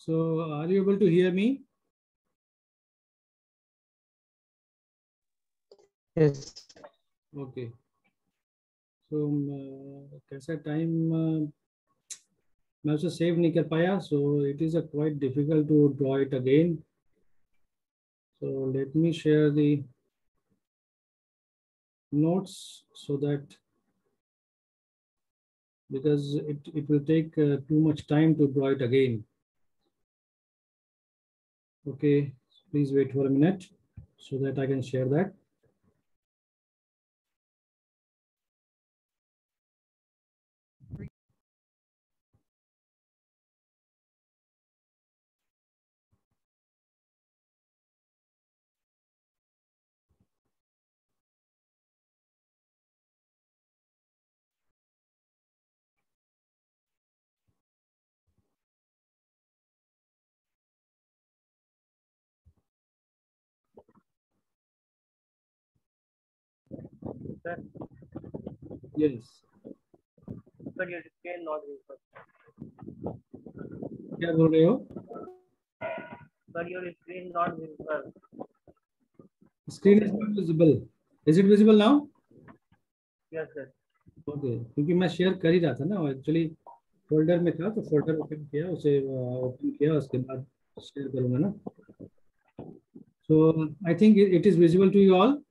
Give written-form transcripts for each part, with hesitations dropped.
So are you able to hear me? Yes. Okay. So कैसा time मैं उसे save नहीं कर पाया, so it is a quite difficult to draw it again. So let me share the notes so that, because it will take too much time to draw it again. Okay, please wait for a minute so that I can share that. Sir, Yes. sir, your screen not visible. क्या बोल रहे हो? Sir, your screen not visible. Screen is not visible. Is it visible now? Yes, sir. Okay, क्योंकि मैं share कर ही रहा था ना, एक्चुअली फोल्डर में था तो फोल्डर ओपन किया, उसे ओपन किया, उसके बाद शेयर करूंगा ना. So I think it is visible to you all.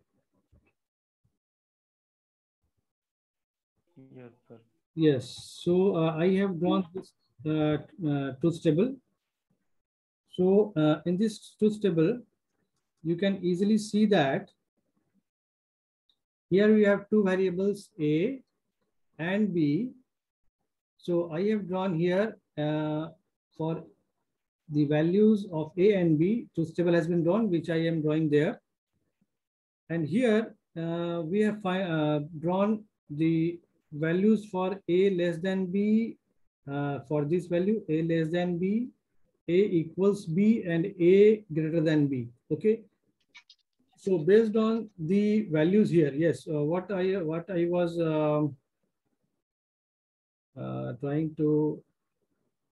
Yes, sir. Yes. So I have drawn this truth table. So in this truth table, you can easily see that here we have two variables A and B. So I have drawn here for the values of A and B, truth table has been drawn, which I am drawing there. And here we have drawn the values for A less than B, for this value A less than B, A equals B, and A greater than B. Okay. So based on the values here, yes, what I was trying to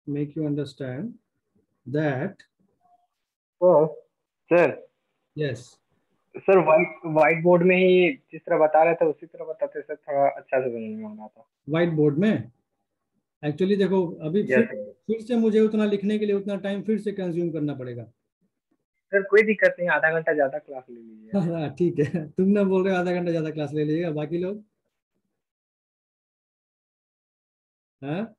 make you understand that. तो sir Yes. Sir white board में ही जिस तरह बता रहे थे उसी तरह बताते सर, थोड़ा अच्छा से समझ में आ रहा था. व्हाइट बोर्ड में एक्चुअली देखो, अभी Yes, फिर से मुझे उतना लिखने के लिए उतना टाइम फिर से कंज्यूम करना पड़ेगा. सर कोई दिक्कत नहीं, आधा घंटा ज्यादा क्लास ले लीजिए. हाँ ठीक है, तुम ना बोल रहे हो आधा घंटा ज्यादा क्लास ले लीजिएगा, बाकी लोग हाँ,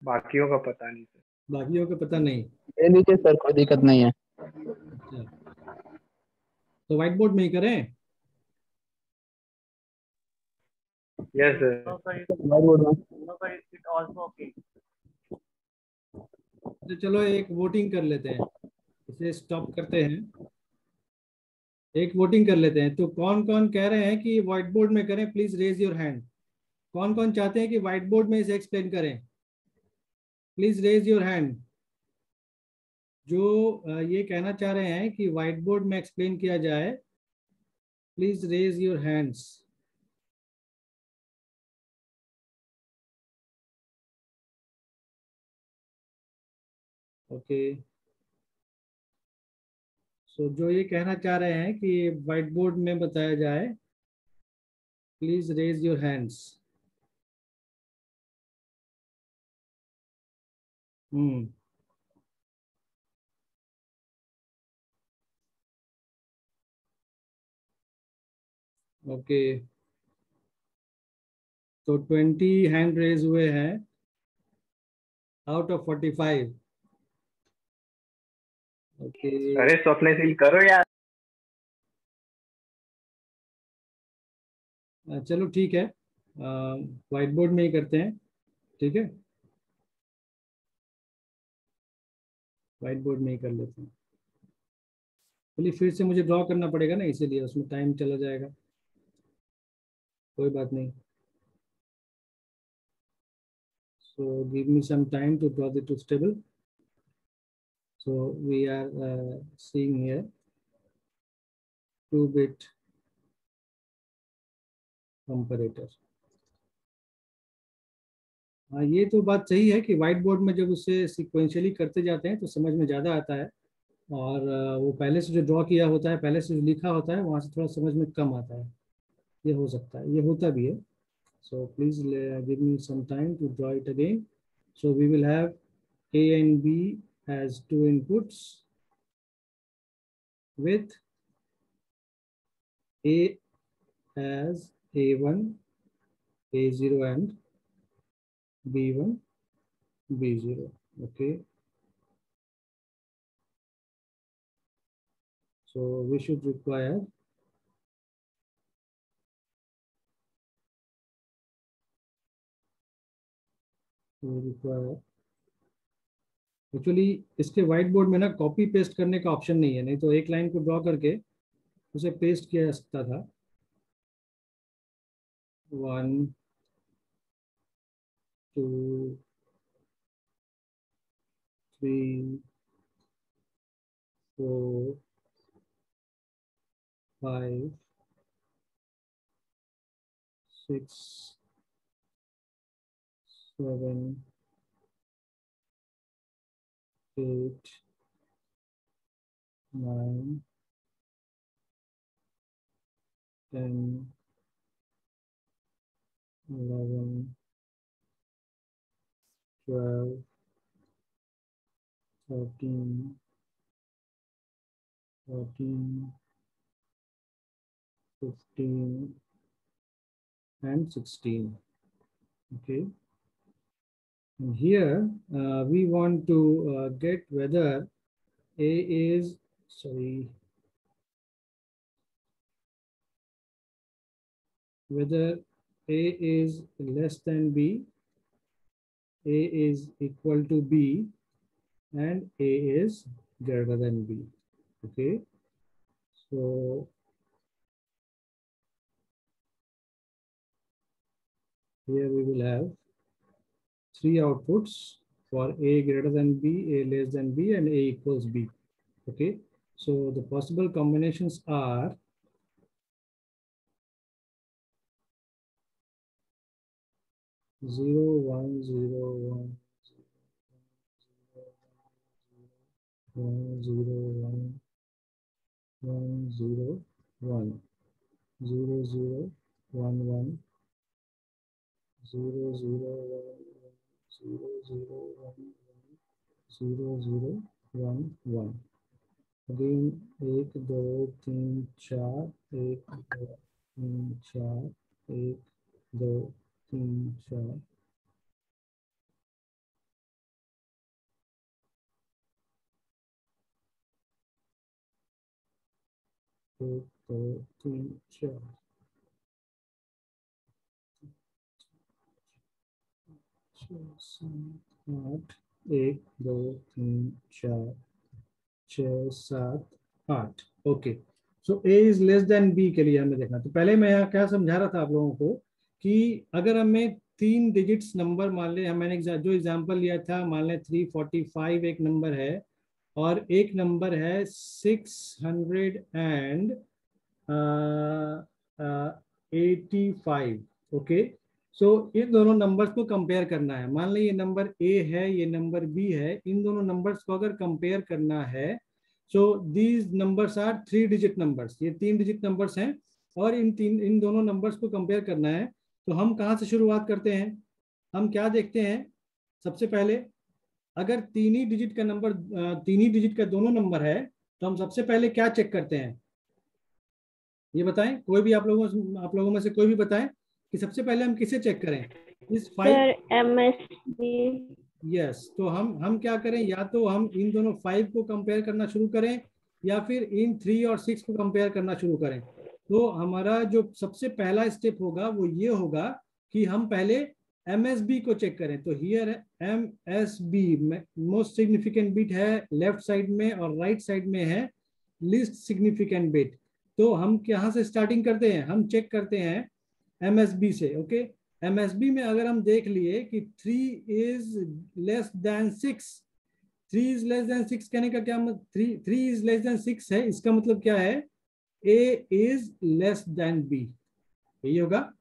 बाकियों का पता नहीं सर. बाकियों को पता नहीं. ले लीजिए सर, कोई दिक्कत नहीं है. अच्छा, तो व्हाइट बोर्ड में ही करें. Yes sir. No, sir, white board में no, sir, it also okay. तो चलो एक वोटिंग कर लेते हैं, इसे स्टॉप करते हैं, एक वोटिंग कर लेते हैं. तो कौन कौन कह रहे हैं कि व्हाइट बोर्ड में करें, प्लीज रेज योर हैंड. कौन कौन चाहते हैं कि व्हाइट बोर्ड में इसे एक्सप्लेन करें, प्लीज रेज योर हैंड. जो ये कहना चाह रहे हैं कि व्हाइट बोर्ड में एक्सप्लेन किया जाए, please raise your hands. Okay. So जो ये कहना चाह रहे हैं कि व्हाइट बोर्ड में बताया जाए, please raise your hands. Okay. तो 20 हैंड रेज हुए हैं आउट ऑफ 45. ओके. अरे स्वप्नशील करो यार. चलो ठीक है, व्हाइट बोर्ड में ही करते हैं. ठीक है, व्हाइट बोर्ड में ही कर लेते हैं. चलिए फिर से मुझे ड्रॉ करना पड़ेगा ना, इसीलिए उसमें टाइम चला जाएगा. कोई बात नहीं. So give me some time to draw the truth table. So we are seeing here 2-bit comparator. हाँ, ये तो बात सही है कि व्हाइट बोर्ड में जब उससे सिक्वेंशियली करते जाते हैं तो समझ में ज़्यादा आता है, और वो पहले से जो ड्रॉ किया होता है, पहले से जो लिखा होता है, वहाँ से थोड़ा समझ में कम आता है। ये हो सकता है, ये होता भी है। So please give me some time to draw it again. So we will have A and B as two inputs with A as A1, A0 and B1, B0. Okay. So we should require actually इसके white board में ना copy paste करने का option नहीं है, नहीं तो एक लाइन को ड्रॉ करके उसे पेस्ट किया जा सकता था. 1 2 3 4 5 6 7 8 9 10 11 12 13 14 15 and 16. Okay, and here we want to get whether A is, sorry, whether A is less than B, A is equal to B, and A is greater than B. Okay, so here we will have three outputs for A greater than B, A less than B, and A equals B. Okay, so the possible combinations are 0 1 0 1 1 0 1 1 0 1 0 0 1 1 0 0 1 0 0 1 0 0 1 1. Again 1 2 3 4 1 2 3 4 1 2 3 4 1 2 3 4 6 7 8 1 2 3 4 6 7 8. Okay, so A is less than B के लिए हमें देखना. तो पहले मैं यहाँ क्या समझा रहा था आप लोगों को कि अगर हमें 3 डिजिट्स नंबर मान ले, मैंने जो एग्जांपल लिया था, मान ले 345 एक नंबर है और एक नंबर है 685. ओके, सो इन दोनों नंबर्स को कंपेयर करना है. मान ली ये नंबर A है, ये नंबर B है. इन दोनों नंबर्स को अगर कंपेयर करना है, so these numbers are 3 digit numbers. ये 3 डिजिट नंबर्स हैं और इन दोनों नंबर्स को कंपेयर करना है. तो हम कहाँ से शुरुआत करते हैं? हम क्या देखते हैं? सबसे पहले अगर 3 ही डिजिट का नंबर, 3 ही डिजिट का दोनों नंबर है, तो हम सबसे पहले क्या चेक करते हैं? ये बताएं, कोई भी आप लोगों में से कोई भी बताएं कि सबसे पहले हम किसे चेक करें? इस 5 MSB. यस, तो हम क्या करें? या तो हम इन दोनों 5 को कंपेयर करना शुरू करें या फिर इन 3 और 6 को कंपेयर करना शुरू करें. तो हमारा जो सबसे पहला स्टेप होगा वो ये होगा कि हम पहले MSB को चेक करें. तो here MSB most significant bit है लेफ्ट साइड में और राइट साइड में है लीस्ट सिग्निफिकेंट बिट. तो हम यहाँ से स्टार्टिंग करते हैं, हम चेक करते हैं MSB से. ओके, MSB में अगर हम देख लिए कि 3 is less than 6, 3 is less than 6 कहने का क्या मतलब? 3 इज लेस देन 6 है, इसका मतलब क्या है? A is less than B, यही होगा.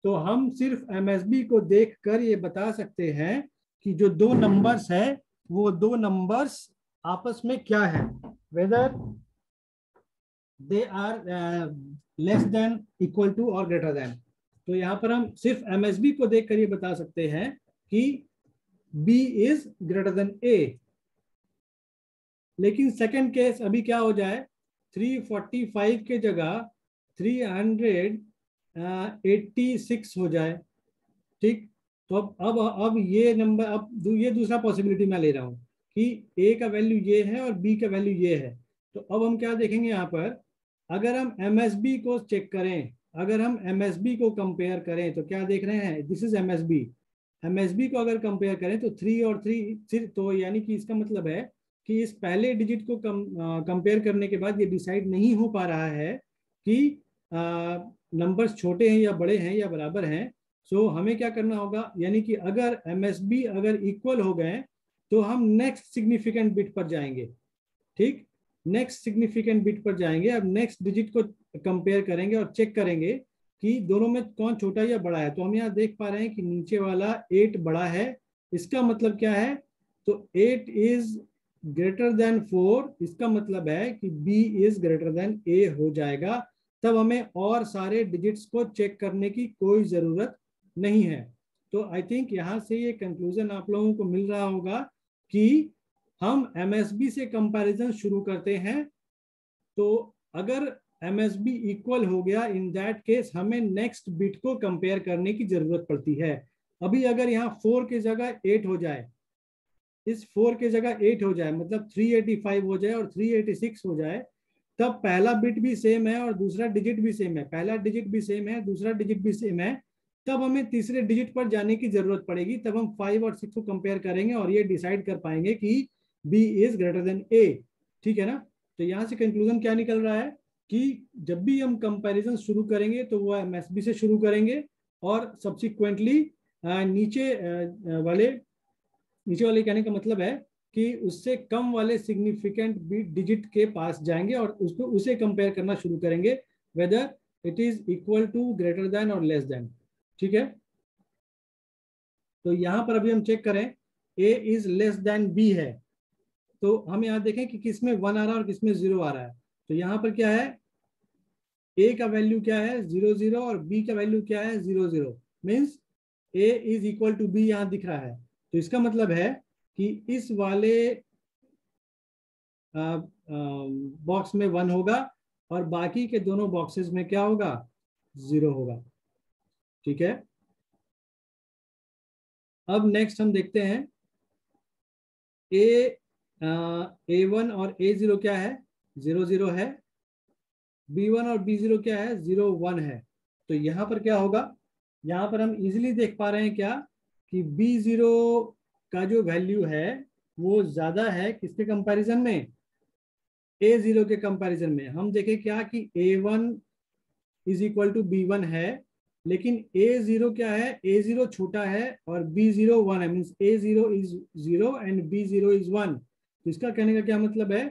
तो हम सिर्फ MSB को देखकर ये बता सकते हैं कि जो दो नंबर्स है वो दो नंबर्स आपस में क्या है, whether they are less than, equal to और ग्रेटर देन। तो यहाँ पर हम सिर्फ MSB को देखकर ये बता सकते हैं कि B is greater then A। लेकिन सेकंड केस अभी क्या हो जाए, 345 के जगह 386 हो जाए, ठीक। तो अब ये नंबर, अब ये दूसरा पॉसिबिलिटी मैं ले रहा हूँ कि A का वैल्यू ये है और B का वैल्यू ये है। तो अब हम क्या देखेंगे यहाँ पर, अगर हम MSB को चेक करें, अगर हम MSB को कंपेयर करें तो क्या देख रहे हैं, दिस इज MSB को अगर कंपेयर करें तो 3 और 3, तो यानी कि इसका मतलब है कि इस पहले डिजिट को कंपेयर करने के बाद ये डिसाइड नहीं हो पा रहा है कि नंबर्स छोटे हैं या बड़े हैं या बराबर हैं। सो हमें क्या करना होगा, यानी कि अगर MSB अगर इक्वल हो गए तो हम नेक्स्ट सिग्निफिकेंट बिट पर जाएंगे, ठीक, नेक्स्ट सिग्निफिकेंट बिट पर जाएंगे। अब नेक्स्ट डिजिट को कंपेयर करेंगे और चेक करेंगे कि दोनों में कौन छोटा या बड़ा है। तो हम यहाँ देख पा रहे हैं कि नीचे वाला 8 बड़ा है, इसका मतलब क्या है, तो 8 इज ग्रेटर देन 4, इसका मतलब है कि B is greater then A हो जाएगा। तब हमें और सारे डिजिट्स को चेक करने की कोई जरूरत नहीं है। तो आई थिंक यहाँ से ये कंक्लूजन आप लोगों को मिल रहा होगा कि हम MSB से कंपैरिजन शुरू करते हैं, तो अगर MSB इक्वल हो गया, इन दैट केस हमें नेक्स्ट बिट को कंपेयर करने की जरूरत पड़ती है। अभी अगर यहाँ 4 की जगह 8 हो जाए, इस 4 की जगह 8 हो जाए, मतलब 385 हो जाए और 386 हो जाए, तब पहला बिट भी सेम है और दूसरा डिजिट भी सेम है, पहला डिजिट भी सेम है, दूसरा डिजिट भी सेम है, तब हमें तीसरे डिजिट पर जाने की जरूरत पड़ेगी। तब हम 5 और 6 को कंपेयर करेंगे और ये डिसाइड कर पाएंगे कि B is greater then A, ठीक है ना। तो यहाँ से कंक्लूजन क्या निकल रहा है कि जब भी हम कंपैरिजन शुरू करेंगे तो वो MSB से शुरू करेंगे और सब्सिक्वेंटली नीचे वाले कहने का मतलब है कि उससे कम वाले सिग्निफिकेंट डिजिट के पास जाएंगे और उसको उसे कंपेयर करना शुरू करेंगे, whether it is equal to, greater than और लेस देन, ठीक है। तो यहां पर अभी हम चेक करें, A is less than B है, तो हम यहाँ देखें कि किसमें 1 आ रहा है और किसमें 0 आ रहा है। तो यहाँ पर क्या है, A का वैल्यू क्या है 0 0 और B का वैल्यू क्या है 0 0, means A is equal to B यहाँ दिख रहा है। तो इसका मतलब है कि इस वाले बॉक्स में 1 होगा और बाकी के दोनों बॉक्सेस में क्या होगा, 0 होगा, ठीक है। अब नेक्स्ट हम देखते हैं A1 और A0 क्या है, 0 0 है, B1 और B0 क्या है, 0 1 है। तो यहाँ पर क्या होगा, यहाँ पर हम इजीली देख पा रहे हैं क्या कि B0 का जो वैल्यू है वो ज्यादा है किसके कंपैरिजन में, A0 के कंपैरिजन में। हम देखें क्या कि A1 is equal to B1 है, लेकिन A0 क्या है, A0 छोटा है और B0 1 है, means A0 is 0 and B0 is 1। तो इसका कहने का क्या मतलब है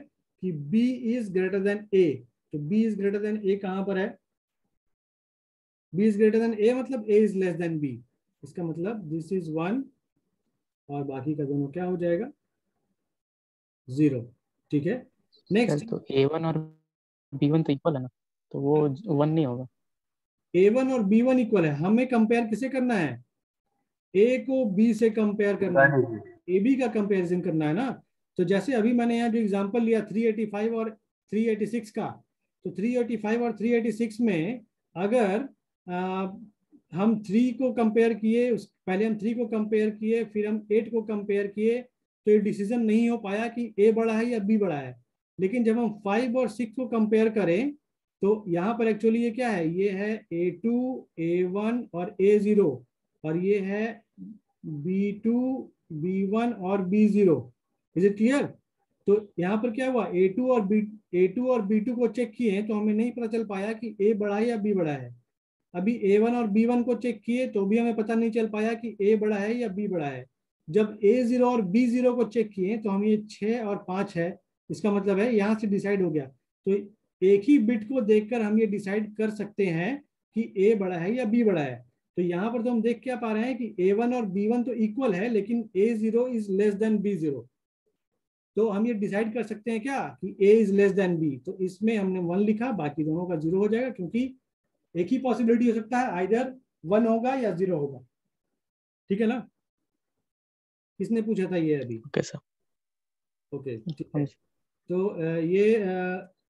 कि B is greater then A। तो B is greater then A कहां पर है, B is greater then A मतलब A is less than B। इसका मतलब दिस इज 1 और बाकी का दोनों क्या हो जाएगा, 0, ठीक है। नेक्स्ट, तो A1 और B1 तो इक्वल है ना, तो वो 1 नहीं होगा। A1 और B1 इक्वल है, हमें कंपेयर किसे करना है, A को B से कंपेयर करना है, AB का कंपेरिजन करना है ना। तो जैसे अभी मैंने यहाँ जो एग्जांपल लिया 385 और 386 का, तो 385 और 386 में अगर हम 3 को कंपेयर किए, पहले हम 3 को कंपेयर किए, फिर हम 8 को कंपेयर किए, तो ये डिसीजन नहीं हो पाया कि A बड़ा है या B बड़ा है। लेकिन जब हम 5 और 6 को कंपेयर करें तो यहाँ पर एक्चुअली ये क्या है, ये है A2, A1 और A0 और ये है B2, B1 और B0। Is it clear. तो यहाँ पर क्या हुआ, A2 और B2 को चेक किए तो हमें नहीं पता चल पाया कि A बड़ा है या B बड़ा है। अभी A1 और B1 को चेक किए तो भी हमें पता नहीं चल पाया कि A बड़ा है या B बड़ा है। जब A0 और B0 को चेक किए तो हम ये 6 और 5 है, इसका मतलब है यहाँ से डिसाइड हो गया। तो एक ही बिट को देखकर हम ये डिसाइड कर सकते हैं कि A बड़ा है या B बड़ा है। तो यहाँ पर तो हम देख क्या पा रहे हैं कि A1 और B1 तो इक्वल है, लेकिन A0 is less than B0। तो हम ये डिसाइड कर सकते हैं क्या कि A is less than B। तो इसमें हमने 1 लिखा, बाकी दोनों का 0 हो जाएगा, क्योंकि एक ही पॉसिबिलिटी हो सकता है, आइदर 1 होगा या 0 होगा। ठीक है ना? किसने पूछा था ये अभी? Okay sir. ओके ठीक है। तो ये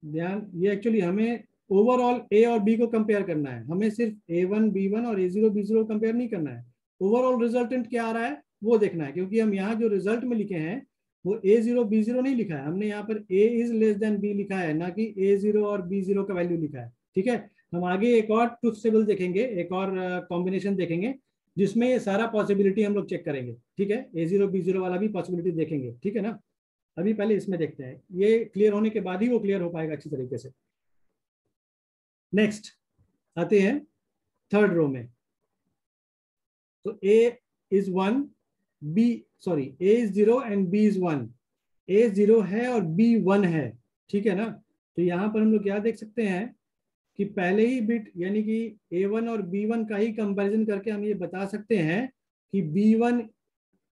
ध्यान, ये एक्चुअली हमें ओवरऑल A और B को कंपेयर करना है, हमें सिर्फ A1 B1 और A0 B0 कंपेयर नहीं करना है। ओवरऑल रिजल्टेंट क्या आ रहा है वो देखना है, क्योंकि हम यहाँ जो रिजल्ट में लिखे हैं वो A0 B0 नहीं लिखा है, हमने यहाँ पर A is less than B लिखा है, ना कि A0 और B0 का वैल्यू लिखा है। ठीक है, हम आगे एक और ट्रुथ टेबल देखेंगे, एक और कॉम्बिनेशन देखेंगे जिसमें ये सारा पॉसिबिलिटी हम लोग चेक करेंगे। ठीक है, A0 B0 वाला भी पॉसिबिलिटी देखेंगे। ठीक है ना? अभी पहले इसमें देखते हैं, ये क्लियर होने के बाद ही वो क्लियर हो पाएगा अच्छी तरीके से। नेक्स्ट आते हैं थर्ड रो में। तो A is 1, A is 0 and B is 1। A 0 है और B 1 है। ठीक है ना? तो यहां पर हम लोग क्या देख सकते हैं कि पहले ही बिट यानी कि A1 और B1 का ही कंपैरिजन करके हम ये बता सकते हैं कि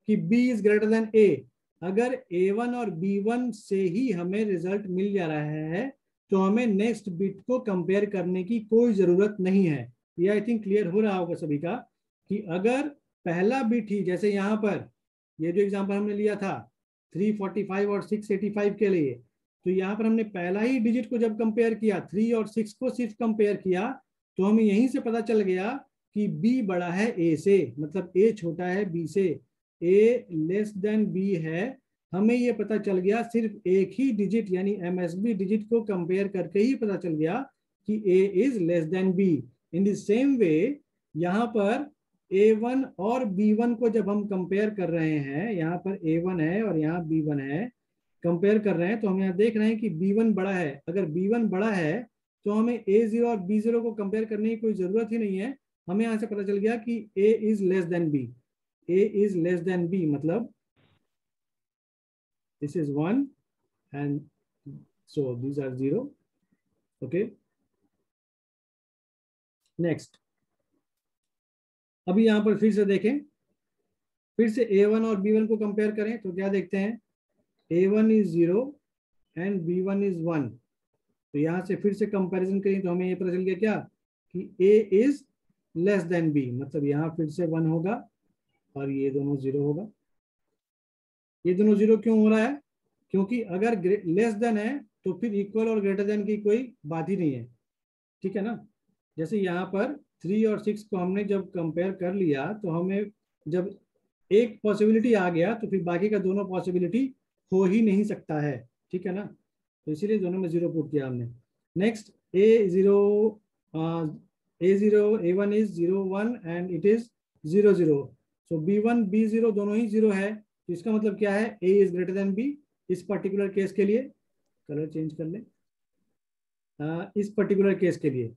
B is greater then A। अगर A1 और B1 से ही हमें रिजल्ट मिल जा रहा है तो हमें नेक्स्ट बिट को कंपेयर करने की कोई जरूरत नहीं है। ये आई थिंक क्लियर हो रहा होगा सभी का कि अगर पहला बिट ही, जैसे यहाँ पर ये जो एग्जांपल हमने लिया था 345 और 685 के लिए, तो यहाँ पर हमने पहला ही डिजिट को जब कंपेयर किया, 3 और 6 को सिर्फ कंपेयर किया, तो हमें यहीं से पता चल गया कि B बड़ा है A से, मतलब A छोटा है B से, A लेस देन B है। हमें ये पता चल गया सिर्फ एक ही डिजिट यानी MSB डिजिट को कंपेयर करके ही पता चल गया कि A is less than B। In the same वे यहाँ पर A1 और B1 को जब हम कंपेयर कर रहे हैं, यहाँ पर A1 है और यहाँ B1 है, कंपेयर कर रहे हैं, तो हम यहाँ देख रहे हैं कि B1 बड़ा है। अगर B1 बड़ा है तो हमें A0 और B0 को कंपेयर करने की कोई जरूरत ही नहीं है। हमें यहाँ से पता चल गया कि A is less than B। A is less than B, मतलब this is 1 and so these are 0. Okay, next अभी यहाँ पर फिर से देखें, फिर से A1 और B1 को कंपेयर करें तो क्या देखते हैं, A1 is 0 and B1 is 1। तो यहाँ से फिर से कंपैरिजन करें तो हमें ये पता चल गया क्या कि A is less than B, मतलब यहाँ फिर से 1 होगा और ये दोनों 0 होगा। ये दोनों 0 क्यों हो रहा है? क्योंकि अगर लेस देन है तो फिर इक्वल और ग्रेटर देन की कोई बात ही नहीं है। ठीक है ना? जैसे यहाँ पर 3 और 6 को हमने जब कंपेयर कर लिया तो हमें जब एक पॉसिबिलिटी आ गया तो फिर बाकी का दोनों पॉसिबिलिटी हो ही नहीं सकता है। ठीक है ना? तो इसीलिए दोनों में 0 पुट किया हमने। Next A1 is 0 1 and it is 0 0। So B1 B0 दोनों ही 0 है, तो इसका मतलब क्या है, A is greater than B। इस पर्टिकुलर केस के लिए कलर चेंज कर लें, इस पर्टिकुलर केस के लिए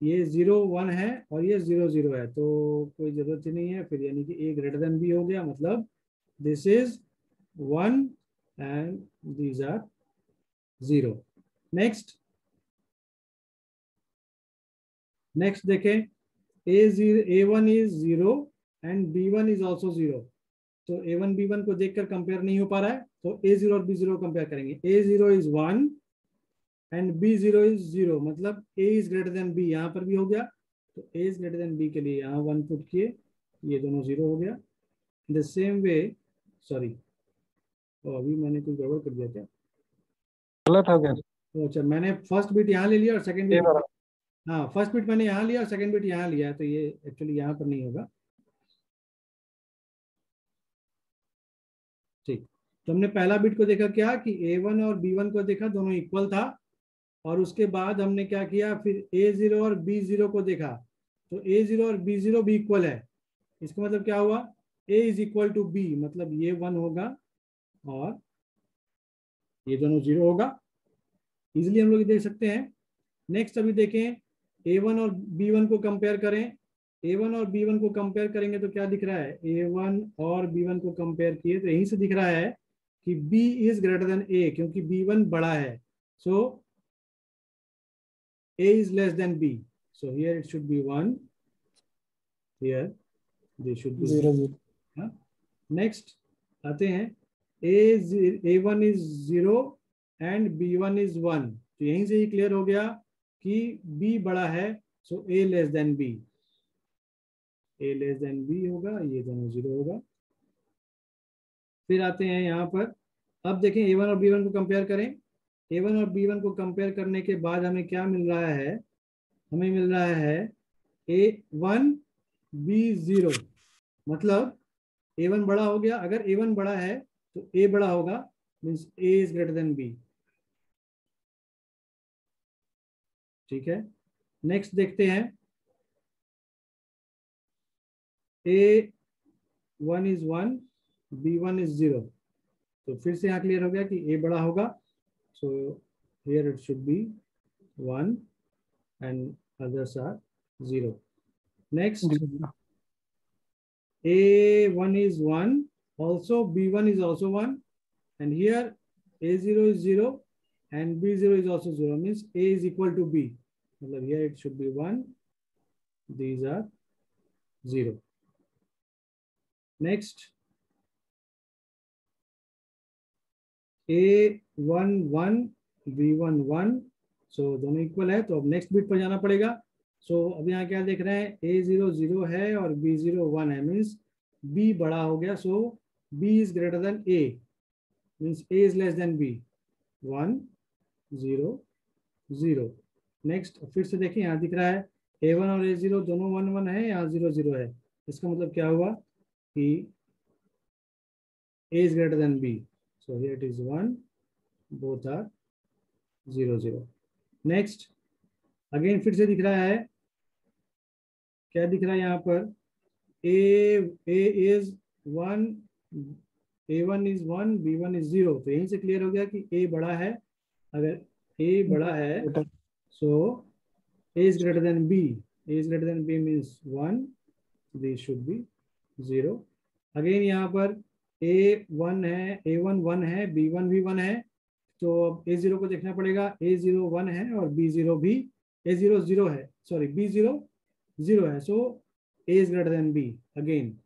ये 0 1 है और ये 0 0 है, तो कोई जरूरत ही नहीं है फिर, यानी कि A ग्रेटर देन B हो गया, मतलब this is 1 and these are 0। Next देखें, A1 is 0 and B1 is also 0। तो A1 B1 को देखकर कंपेयर नहीं हो पा रहा है, तो A0 और B0 कंपेयर करेंगे। A0 is 1 and B0 is 0, मतलब A is greater than B, यहाँ पर भी हो गया। तो A is greater than B के लिए यहाँ 1 पुट किए, ये दोनों 0 हो गया। द सेम वे, सॉरी अभी मैंने कुछ गड़बड़ कर दिया क्या? गलत हो गया। तो अच्छा, मैंने फर्स्ट बिट यहाँ ले लिया और सेकंड बिट, हाँ फर्स्ट बिट मैंने यहाँ लिया और सेकंड बिट यहाँ लिया है, तो ये एक्चुअली यहाँ पर नहीं होगा। ठीक, तो हमने पहला बिट को देखा क्या कि A1 और B1 को देखा, दोनों इक्वल था, और उसके बाद हमने क्या किया, फिर A0 और B0 को देखा, तो A0 और B0 भी इक्वल है। इसका मतलब क्या हुआ, A is equal to B, मतलब ये 1 होगा और ये दोनों 0 होगा। इजिली हम लोग देख सकते हैं। नेक्स्ट अभी देखें, A1 और B1 को कंपेयर करें। A1 और B1 को कंपेयर करेंगे तो क्या दिख रहा है, A1 और B1 को कंपेयर किए तो यहीं से दिख रहा है कि B is greater then A, क्योंकि B1 बड़ा है। सो A is less than B, so here it should be 1 here they should be 0 0। Next आते हैं A1 is 0 and B1 is 1। तो यहीं से ही क्लियर हो गया कि B बड़ा है, सो A less than B, A less than B होगा, ये दोनों 0 होगा। फिर आते हैं यहाँ पर, अब देखें A1 और B1 को कंपेयर करें। A1 और B1 को कंपेयर करने के बाद हमें क्या मिल रहा है, हमें मिल रहा है A1 B0, मतलब A1 बड़ा हो गया। अगर A1 बड़ा है तो A बड़ा होगा, means A is greater than B। ठीक है, नेक्स्ट देखते हैं A1 इज 1, B1 इज 0। तो फिर से यहाँ क्लियर हो गया कि A बड़ा होगा, so here it should be 1 and others are 0। Next A1 is 1, also B1 is also 1, and here A0 is 0 and B0 is also 0, means A is equal to B. मतलब here it should be 1, these are 0. Next, A1 1, B1 1, so दोनों equal है। तो अब next bit पर जाना पड़ेगा। सो अब यहाँ क्या देख रहे हैं, A0 0 है और B0 1 है, मीन्स B बड़ा हो गया, सो B is greater then A, means A is less than B। 1 0 0। Next फिर से देखिए, यहाँ दिख रहा है A1 और A0 दोनों 1 1 है, यहाँ 0 0 है। इसका मतलब क्या हुआ कि A is greater than B, so here it is 1, both are 0 0। Next again फिर से दिख रहा है, क्या दिख रहा है यहाँ पर, A is 1, A1 is 1, B1 is 0। तो यहीं से क्लियर हो गया कि A बड़ा है। अगर A बड़ा है सो A is greater than B, A is greater than B means 1, this should be 0। Again यहाँ पर A1 है, A1 1 है, B1 भी 1 है, तो अब A0 को देखना पड़ेगा। A0 1 है और B0 भी, A0 0 है, सॉरी B0 0 है, सो A is greater than B। Again,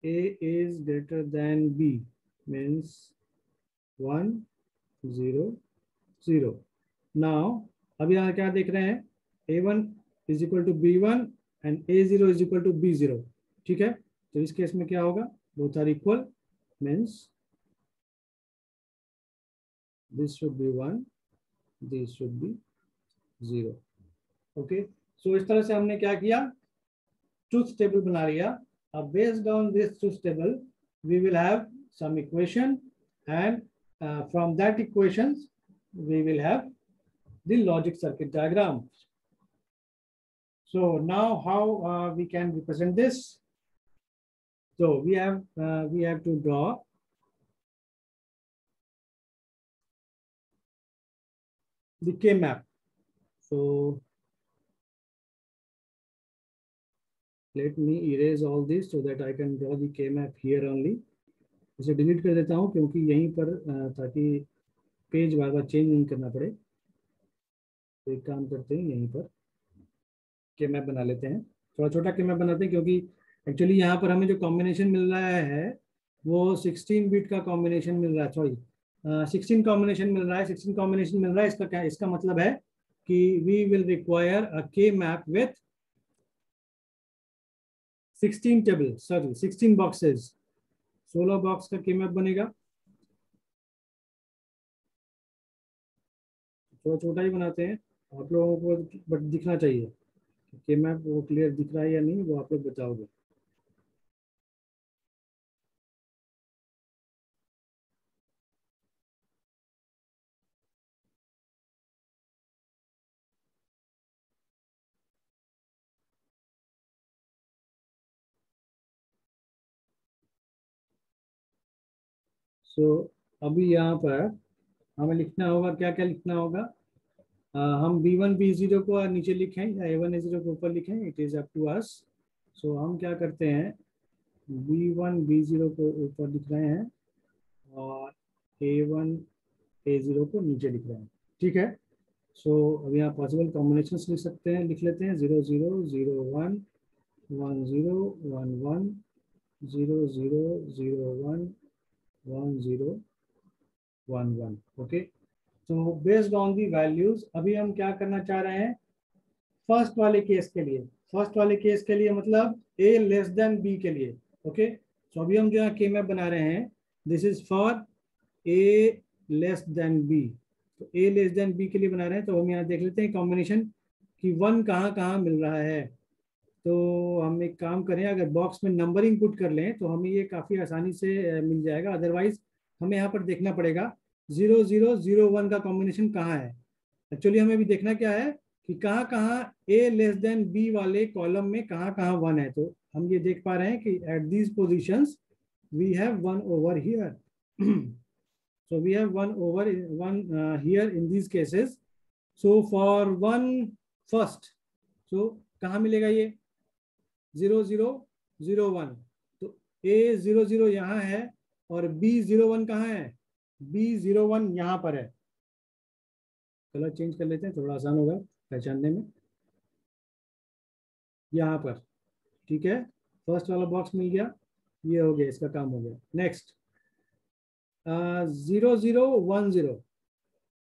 A is greater than B means 1 0 0। Now अब यहाँ क्या देख रहे हैं, A1 is equal to B1 and A0 is equal to B0। ठीक है, तो इस केस में क्या होगा, both are equal, means this should be 1, this should be 0। Okay, सो इस तरह से हमने क्या किया, truth table बना लिया। अब based on this truth table we will have some equation and from that equations we will have the logic circuit diagram। So now how we can represent this? So we have to draw the K map। So let me erase all this so that I can draw the K map here only। इसे delete कर देता हूँ क्योंकि यहीं पर ताकि page बार बार change नहीं करना पड़े। तो एक काम करते हैं, यहीं पर के मैप बना लेते हैं, थोड़ा छोटा के मैप बनाते हैं, क्योंकि एक्चुअली यहाँ पर हमें जो कॉम्बिनेशन मिल रहा है वो 16 बिट का कॉम्बिनेशन मिल रहा है, सॉरी 16 कॉम्बिनेशन मिल रहा है, 16 कॉम्बिनेशन मिल रहा है। इसका क्या, इसका मतलब है कि वी विल रिक्वायर अ के map with 16 table, sorry 16 boxes, 16 box का के मैप बनेगा। थोड़ा छोटा ही बनाते हैं, आप लोगों को बट दिखना चाहिए कि मैप वो क्लियर दिख रहा है या नहीं, वो आप लोग बताओगे। सो अभी यहाँ पर हमें लिखना होगा, क्या क्या लिखना होगा, हम B1 B0 को नीचे लिखें या A1 A0 को ऊपर लिखें, it is up to us. So हम क्या करते हैं, B1 B0 को ऊपर लिख रहे हैं और A1 A0 को नीचे लिख रहे हैं। ठीक है, सो अब यहाँ पॉसिबल कॉम्बिनेशंस लिख सकते हैं, लिख लेते हैं 0 0 0 1 1 0 1 1 0 0 0 1 1 0 1 1। ओके, तो बेस्ड ऑन दी वैल्यूज अभी हम क्या करना चाह रहे हैं फर्स्ट वाले केस के लिए। फर्स्ट वाले केस के लिए मतलब a लेस देन b के लिए। ओके, तो अभी हम जो है के मैप बना रहे हैं, this is for a less than b। तो a लेस देन b के लिए बना रहे हैं, तो हम यहाँ देख लेते हैं कॉम्बिनेशन कि 1 कहाँ कहाँ मिल रहा है। तो हम एक काम करें, अगर बॉक्स में नंबरिंग पुट कर लें तो हमें ये काफ़ी आसानी से मिल जाएगा। अदरवाइज हमें यहाँ पर देखना पड़ेगा 0 0 0 1 का कॉम्बिनेशन कहाँ है। एक्चुअली हमें भी देखना क्या है कि कहाँ कहाँ a लेस देन b वाले कॉलम में कहाँ कहाँ 1 है। तो हम ये देख पा रहे हैं कि at these positions we have 1 over here. so we have 1 over 1 here in these cases. so for 1 first, so कहाँ मिलेगा ये 0 0 0 1। तो a 0 0 यहाँ है और b 0 1 कहाँ है, b 0 1 यहाँ पर है। कलर चेंज कर लेते हैं, थोड़ा आसान होगा पहचानने में। यहाँ पर ठीक है, फर्स्ट वाला बॉक्स मिल गया, ये हो गया, इसका काम हो गया। नेक्स्ट 0 0 1 0।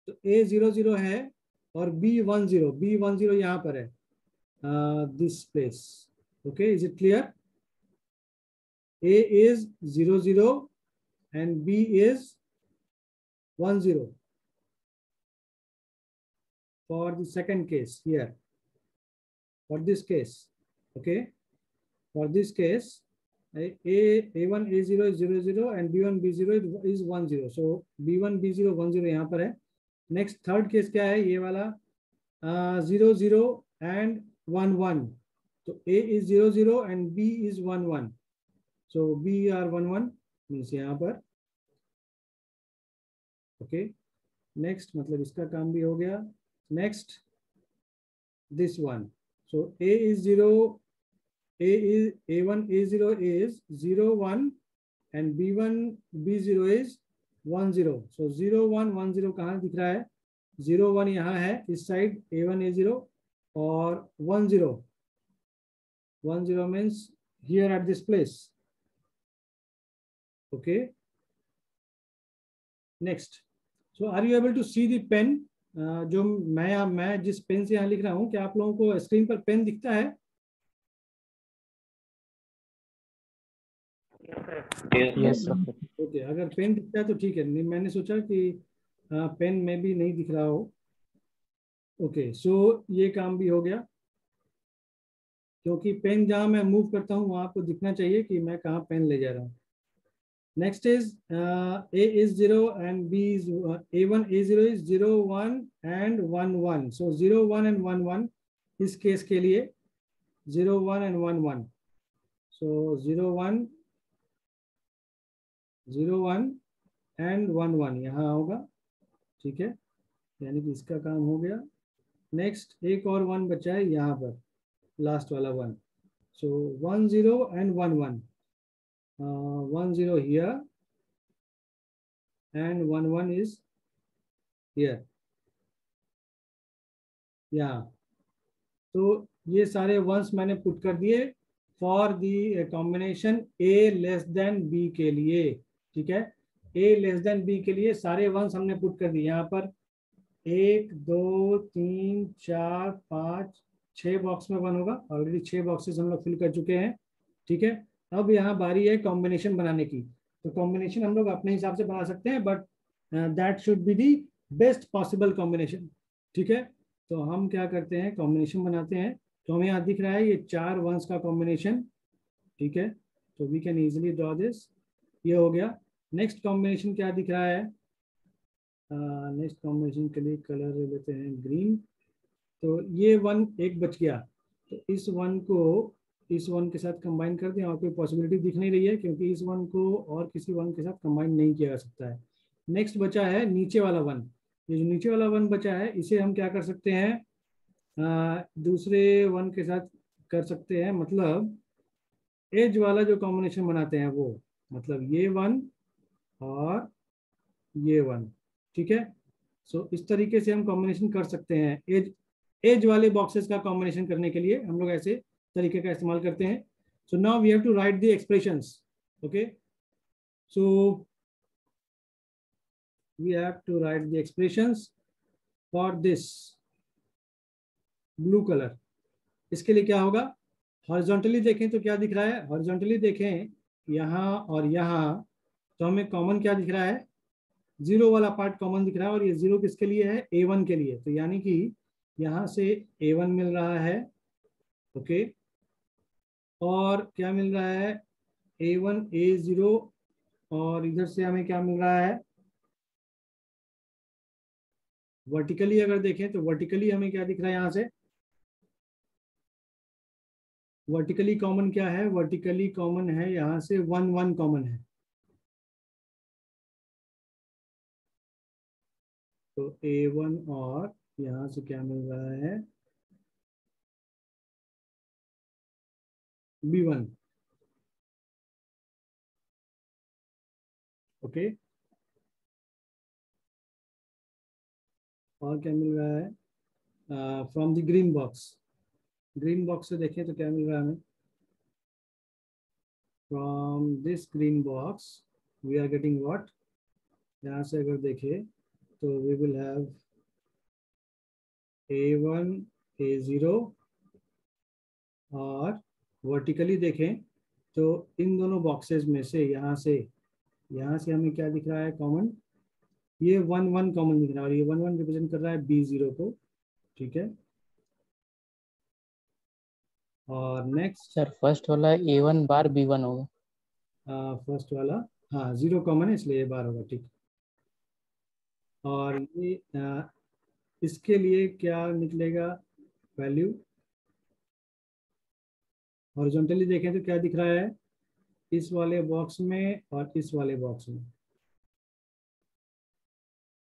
तो a 0 0 है और b 1 0, b 1 0 यहाँ पर है, this place. Okay, is it clear? a is 0 0 and b is 1 0 for the second case here. For this case, okay, for this case a1 a0 is 0 0 and b1 b0 is 1 0। so b1 b0 1 0 यहाँ पर है। Next third case क्या है, ये वाला 0 0 and 1 1। तो a is 0 0 and b is 1 1। so b are 1 1 means यहाँ पर। ओके, नेक्स्ट मतलब इसका काम भी हो गया। Next this one, so a is 0, a is a1 a0 is 0 1 and b1 b0 is 1 0। so 0 1 1 0 कहाँ दिख रहा है, 0 1 यहाँ है इस साइड a1 a0 और 1 0 1 0 means here at this place। okay, next, so are you able to see the pen? जो मैं जिस पेन से यहाँ लिख रहा हूँ, क्या आप लोगों को स्क्रीन पर पेन दिखता है? Yes sir. ओके, अगर पेन दिखता है तो ठीक है, नहीं मैंने सोचा कि पेन में भी नहीं दिख रहा हो। ओके, सो ये काम भी हो गया, क्योंकि पेन जहाँ मैं मूव करता हूँ वहाँ आपको दिखना चाहिए कि मैं कहाँ पेन ले जा रहा हूँ। Next is a is 0 and b is a1 a0 is 0 1 and 1 1। so 0 1 and 1 1 इस केस के लिए 0 1 and 1 1। so 0 1 0 1 and 1 1 यहाँ होगा, ठीक है, यानी कि इसका काम हो गया। नेक्स्ट एक और 1 बचा है यहाँ पर, लास्ट वाला 1। so 1 0 and 1 1, 1 0 here and 1 1 is here, यहाँ। तो ये सारे वंस मैंने पुट कर दिए for the combination a less than b के लिए, ठीक है। a लेस देन b के लिए सारे वंस हमने पुट कर दिए यहाँ पर। 1 2 3 4 5 6 बॉक्स में 1 होगा, ऑलरेडी 6 बॉक्सेस हम लोग फिल कर चुके हैं, ठीक है। अब यहाँ बारी है कॉम्बिनेशन बनाने की। तो कॉम्बिनेशन हम लोग अपने हिसाब से बना सकते हैं, but that should be the best possible combination, ठीक है। तो हम क्या करते हैं, कॉम्बिनेशन बनाते हैं। तो हमें यहाँ दिख रहा है ये 4 वंस का कॉम्बिनेशन, ठीक है। तो we can easily draw this, ये हो गया। नेक्स्ट कॉम्बिनेशन क्या दिख रहा है, नेक्स्ट कॉम्बिनेशन के लिए कलर लेते हैं ग्रीन। तो ये 1 एक बच गया, तो इस 1 को इस 1 के साथ कंबाइन कर दें, और कोई पॉसिबिलिटी दिख नहीं रही है क्योंकि इस 1 को और किसी 1 के साथ कंबाइन नहीं किया जा सकता है। नेक्स्ट बचा है नीचे वाला 1। ये जो नीचे वाला 1 बचा है इसे हम क्या कर सकते हैं, दूसरे 1 के साथ कर सकते हैं, मतलब एज वाला जो कॉम्बिनेशन बनाते हैं वो, मतलब ये 1 और ये 1, ठीक है। सो इस तरीके से हम कॉम्बिनेशन कर सकते हैं। एज वाले बॉक्सेस का कॉम्बिनेशन करने के लिए हम लोग ऐसे तरीके का इस्तेमाल करते हैं. So now we have to write the expressions. Okay, so we have to write the expressions for this blue color. इसके लिए क्या होगा, हॉरिजॉन्टली देखें तो क्या दिख रहा है, हॉरिजॉन्टली देखें यहाँ और यहाँ, तो हमें कॉमन क्या दिख रहा है, जीरो वाला पार्ट कॉमन दिख रहा है, और ये जीरो किसके लिए है, A1 के लिए. तो यानी कि यहाँ से A1 मिल रहा है. ओके, और क्या मिल रहा है, A1 A0, और इधर से हमें क्या मिल रहा है, वर्टिकली अगर देखें तो वर्टिकली हमें क्या दिख रहा है, यहाँ से वर्टिकली कॉमन क्या है, वर्टिकली कॉमन है यहाँ से 1 1 कॉमन है. तो A1 और यहाँ से क्या मिल रहा है, B1. ओके, और क्या मिल रहा है, from the green box. Green box से देखें तो क्या मिल रहा है हमें, from this green box we are getting what, यहाँ से अगर देखें तो we will have A1 A0, और वर्टिकली देखें तो इन दोनों बॉक्सेस में से यहाँ से हमें क्या दिख रहा है कॉमन, ये 1 1 कॉमन दिख रहा है, और ये 1 1 रिप्रेजेंट कर रहा है B0 को. ठीक है, और नेक्स्ट सर फर्स्ट वाला A1 बार B1 होगा. फर्स्ट वाला, हाँ, जीरो कॉमन है इसलिए ये बार होगा. ठीक, और ये इसके लिए क्या निकलेगा वैल्यू, हॉरिजॉन्टली देखें तो क्या दिख रहा है, इस वाले बॉक्स में और इस वाले बॉक्स में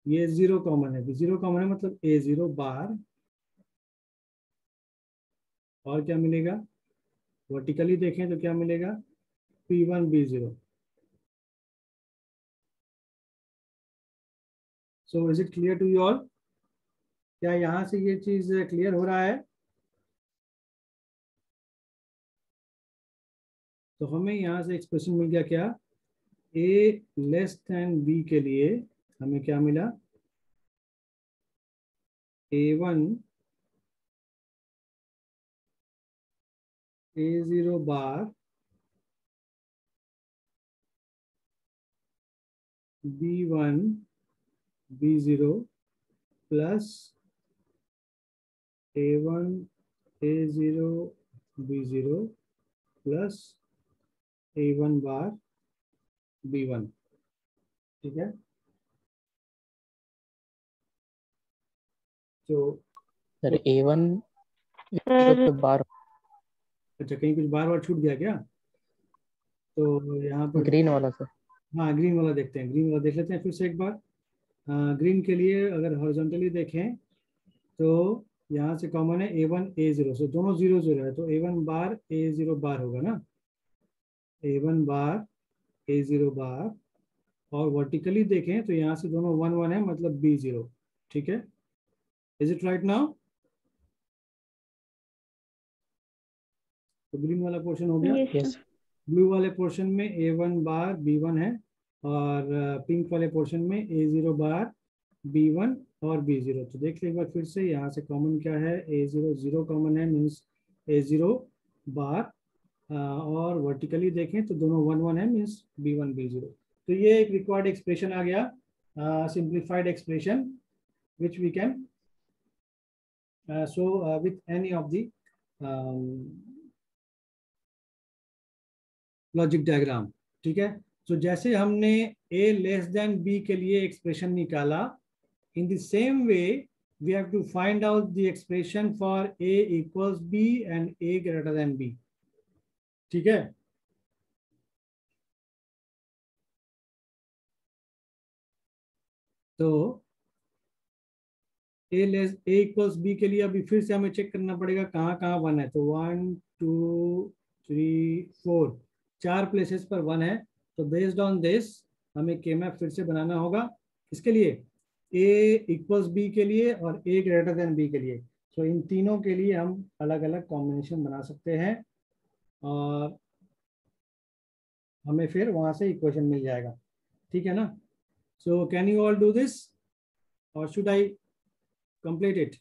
ये जीरो कॉमन है. जीरो कॉमन है मतलब A0 बार, और क्या मिलेगा, वर्टिकली देखें तो क्या मिलेगा, P1 B0. So is it clear to you all, क्या यहाँ से ये चीज क्लियर हो रहा है. तो हमें यहाँ से एक्सप्रेशन मिल गया क्या, A लेस देन B के लिए हमें क्या मिला, A1 A0 बार B1 B0 plus A1 A0 B0 plus A1 बार B1. ठीक है, तो सर A1 पे बार, अच्छा कहीं कुछ बार बार छूट गया क्या, तो यहाँ पर ग्रीन वाला सर. हाँ ग्रीन वाला देखते हैं, ग्रीन वाला देख लेते हैं फिर से एक बार. ग्रीन के लिए अगर हॉरिजॉन्टली देखें तो यहाँ से कॉमन है A1 A0, सो दोनों 0 0 है, तो A1 बार A0 बार होगा ना, A1 बार A0 बार, और वर्टिकली देखें तो यहाँ से दोनों 1 1 है मतलब B0. ठीक है, इज इट राइट नाउ, तो ग्रीन वाला पोर्शन हो गया. यस. ब्लू वाले पोर्शन में A1 बार B1 है, और पिंक वाले पोर्शन में A0 बार B1 और B0. तो देख लें एक बार फिर से, यहाँ से कॉमन क्या है, A0 0 कॉमन है, मीन्स A0 बार, और वर्टिकली देखें तो दोनों 1 1 है, मीन्स B1 B0. तो ये एक रिक्वायर्ड एक्सप्रेशन आ गया, simplified expression which we can show with any of the logic diagram. ठीक है, तो जैसे हमने A लेस देन B के लिए एक्सप्रेशन निकाला, in the same way we have to find out the expression for A equals B and A greater than B. ठीक है, तो A इक्वल्स B के लिए अभी फिर से हमें चेक करना पड़ेगा कहाँ कहाँ 1 है. तो 1 2 3 4 4 प्लेसेस पर 1 है. तो बेस्ड ऑन दिस हमें के मैप फिर से बनाना होगा, इसके लिए A इक्वल्स B के लिए और A ग्रेटर देन B के लिए. तो इन तीनों के लिए हम अलग अलग कॉम्बिनेशन बना सकते हैं और हमें फिर वहां से इक्वेशन मिल जाएगा, ठीक है ना। So can you all do this और शुड आई कंप्लीट इट?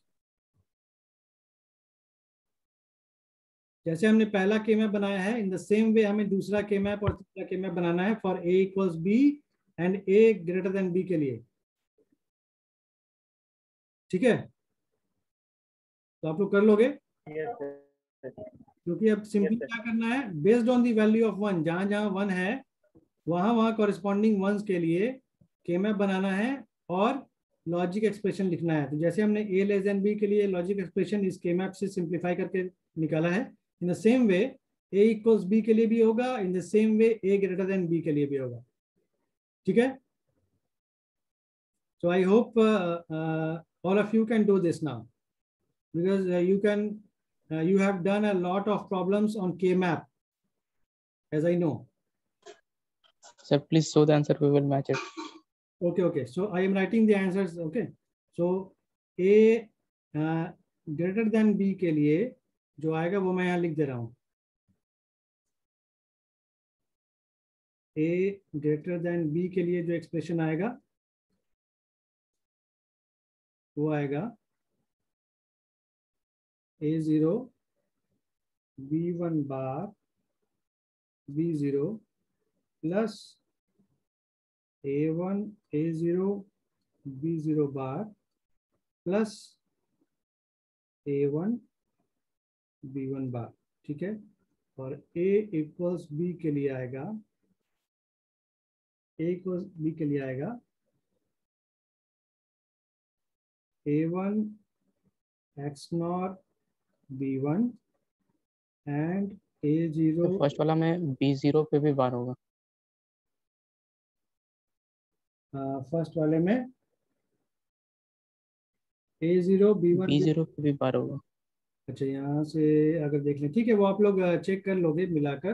जैसे हमने पहला के मैप बनाया है, इन द सेम वे हमें दूसरा के मैप और तीसरा के मैप बनाना है for A equals B and A greater than B के लिए, ठीक है। तो आप लोग कर लोगे, यस सर। क्योंकि अब सिंपली क्या करना है, based on the value of one, जहां जहां वन है वहां वहां कॉरेस्पॉन्डिंग वंस के लिए के मैप बनाना है और लॉजिक एक्सप्रेशन लिखना है। तो जैसे हमने ए लेस देन बी के लिए लॉजिक एक्सप्रेशन इस के मैप से सिंप्लीफाई करके निकाला है, in the same way A equals B के लिए भी होगा, in the same way A greater than B के लिए भी होगा, ठीक है। So I hope all of you can do this now, because you have done a lot of problems on K-map, as I know. Sir, please show the answer. We will match it. Okay. So I am writing the answers. Okay. So A greater than B के लिए जो आएगा वो मैं यहाँ लिख दे रहा हूँ। A greater than B के लिए जो एक्सप्रेशन आएगा वो आएगा A0 B1 बार B0 plus A1 A0 B0 बार प्लस A1 B1 बार, ठीक है। और A इक्वल्स B के लिए आएगा, A इक्वल्स B के लिए आएगा A1 X0 B1 and A0। First वाला में B0 पे भी बार होगा। फर्स्ट वाले में A0 B0 पे भी बार होगा। अच्छा, यहाँ से अगर देख लें, ठीक है, वो आप लोग चेक कर लोगे मिलाकर।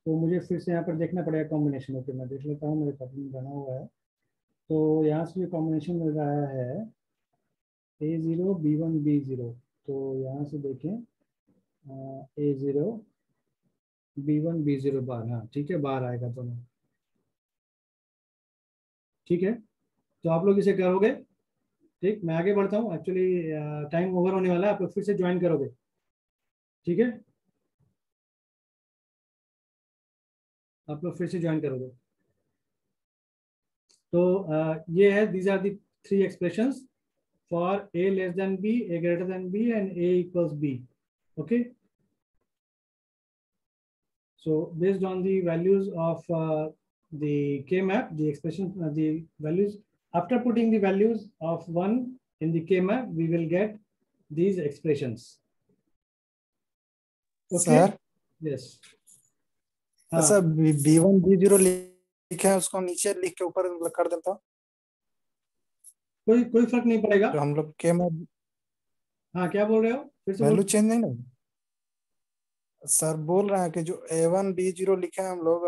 तो मुझे फिर से यहाँ पर देखना पड़ेगा कॉम्बिनेशन। ओके, मैं देख लेता हूँ, मेरे पास में बना हुआ है। तो यहाँ से जो कॉम्बिनेशन मिल रहा है A0 B1 B0, तो यहाँ से देखें A0 B1 B0 बार, हाँ ठीक है, बार आएगा दोनों, ठीक है। तो आप लोग इसे करोगे, ठीक। मैं आगे बढ़ता हूँ, एक्चुअली टाइम ओवर होने वाला है, आप लोग फिर से ज्वाइन करोगे, ठीक है। आप लोग फिर से ज्वाइन करोगे। तो ये है, these are the three expressions for A less than B, A greater than B and A equals B. Okay, so based on the values of the K map, the expression, the values, after putting the values of 1 in the K map, we will get these expressions. Okay. Sir, Yes. Sir B1 B0 लिखा है, उसको नीचे लिख के ऊपर कर देता हूँ। कोई फर्क नहीं पड़ेगा। जो हम लोग के में हाँ, क्या बोल रहे हो, फिर से वैल्यू चेंज नहीं ना सर? बोल रहे हैं कि जो A1 B0 लिखे हैं हम लोग